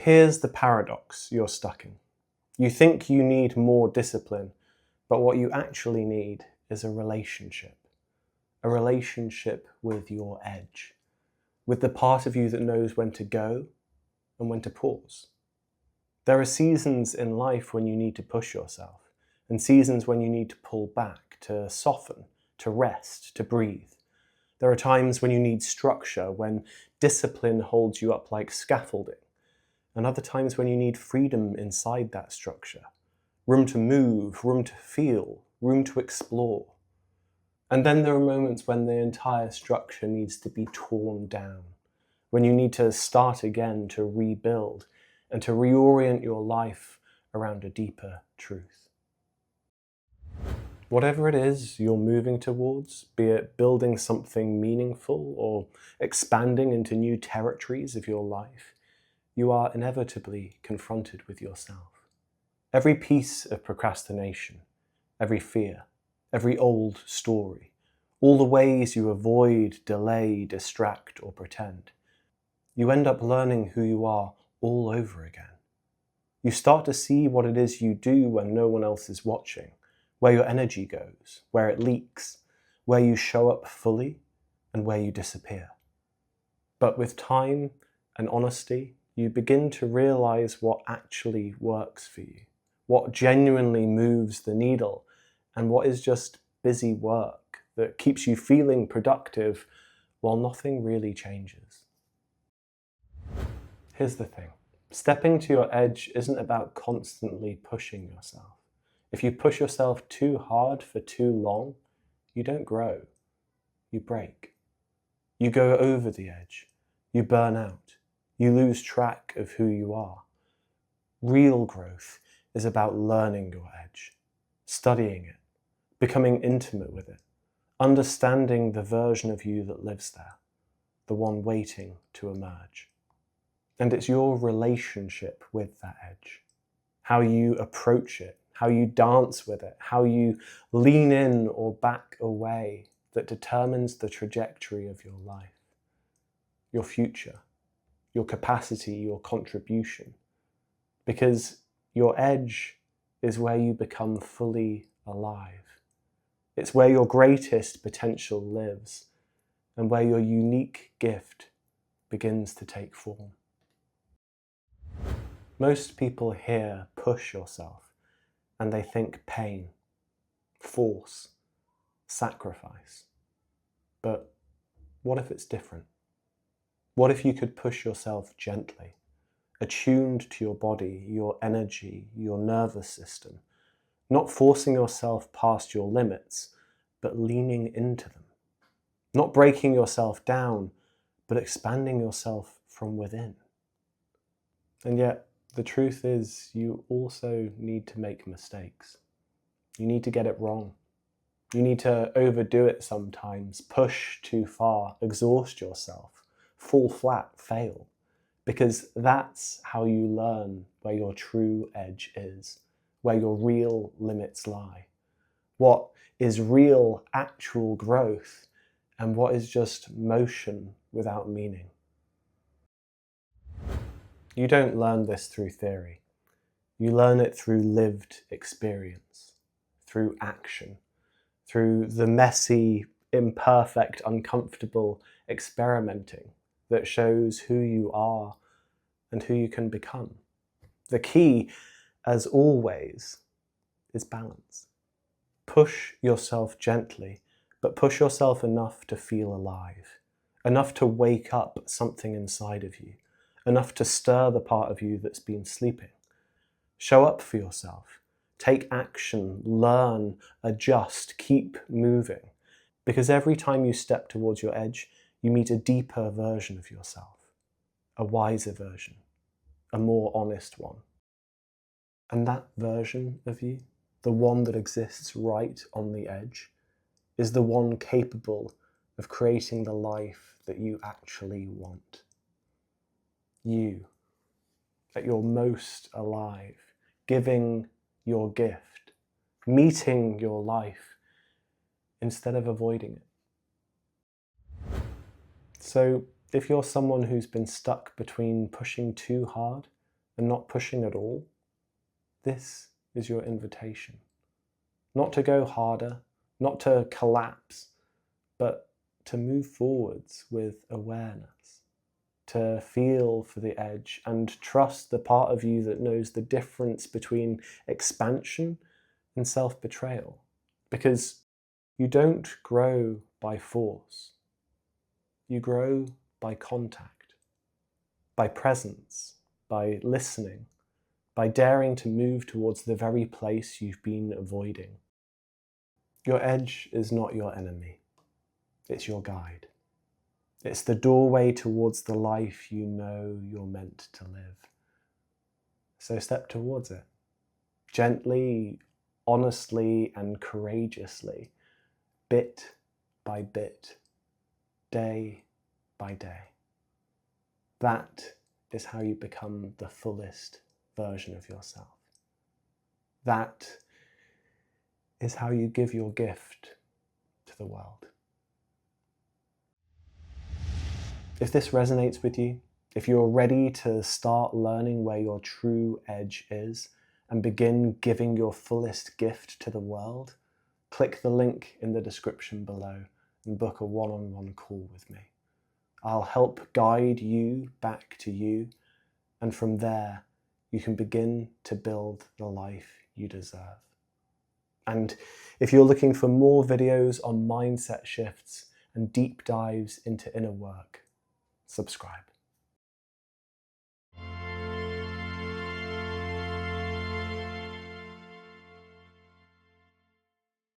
Here's the paradox you're stuck in. You think you need more discipline, but what you actually need is a relationship with your edge, with the part of you that knows when to go and when to pause. There are seasons in life when you need to push yourself, and seasons when you need to pull back, to soften, to rest, to breathe. There are times when you need structure, when discipline holds you up like scaffolding, and other times when you need freedom inside that structure. Room to move, room to feel, room to explore. And then there are moments when the entire structure needs to be torn down, when you need to start again, to rebuild, and to reorient your life around a deeper truth. Whatever it is you're moving towards, be it building something meaningful or expanding into new territories of your life, you are inevitably confronted with yourself. Every piece of procrastination, every fear, every old story, all the ways you avoid, delay, distract, or pretend, you end up learning who you are all over again. You start to see what it is you do when no one else is watching, where your energy goes, where it leaks, where you show up fully, and where you disappear. But with time and honesty, you begin to realize what actually works for you, what genuinely moves the needle, and what is just busy work that keeps you feeling productive while nothing really changes. Here's the thing. Stepping to your edge isn't about constantly pushing yourself. If you push yourself too hard for too long, you don't grow. You break. You go over the edge. You burn out. You lose track of who you are. Real growth is about learning your edge, studying it, becoming intimate with it, understanding the version of you that lives there, the one waiting to emerge. And it's your relationship with that edge, how you approach it, how you dance with it, how you lean in or back away, that determines the trajectory of your life, your future, your capacity, your contribution. Because your edge is where you become fully alive. It's where your greatest potential lives and where your unique gift begins to take form. Most people hear push yourself and they think pain, force, sacrifice. But what if it's different? What if you could push yourself gently, attuned to your body, your energy, your nervous system, not forcing yourself past your limits, but leaning into them, not breaking yourself down, but expanding yourself from within? And yet, the truth is, you also need to make mistakes. You need to get it wrong. You need to overdo it sometimes, push too far, exhaust yourself, fall flat, fail. Because that's how you learn where your true edge is, where your real limits lie, what is real, actual growth, and what is just motion without meaning. You don't learn this through theory. You learn it through lived experience, through action, through the messy, imperfect, uncomfortable experimenting that shows who you are and who you can become. The key, as always, is balance. Push yourself gently, but push yourself enough to feel alive, enough to wake up something inside of you, enough to stir the part of you that's been sleeping. Show up for yourself. Take action, learn, adjust, keep moving. Because every time you step towards your edge, you meet a deeper version of yourself, a wiser version, a more honest one. And that version of you, the one that exists right on the edge, is the one capable of creating the life that you actually want. You, at your most alive, giving your gift, meeting your life instead of avoiding it. So if you're someone who's been stuck between pushing too hard and not pushing at all, this is your invitation. Not to go harder, not to collapse, but to move forwards with awareness, to feel for the edge and trust the part of you that knows the difference between expansion and self-betrayal. Because you don't grow by force. You grow by contact, by presence, by listening, by daring to move towards the very place you've been avoiding. Your edge is not your enemy. It's your guide. It's the doorway towards the life you know you're meant to live. So step towards it. Gently, honestly, and courageously, bit by bit, day by day. That is how you become the fullest version of yourself. That is how you give your gift to the world. If this resonates with you, if you're ready to start learning where your true edge is and begin giving your fullest gift to the world, click the link in the description below and book a one-on-one call with me. I'll help guide you back to you, and from there, you can begin to build the life you deserve. And if you're looking for more videos on mindset shifts and deep dives into inner work, subscribe.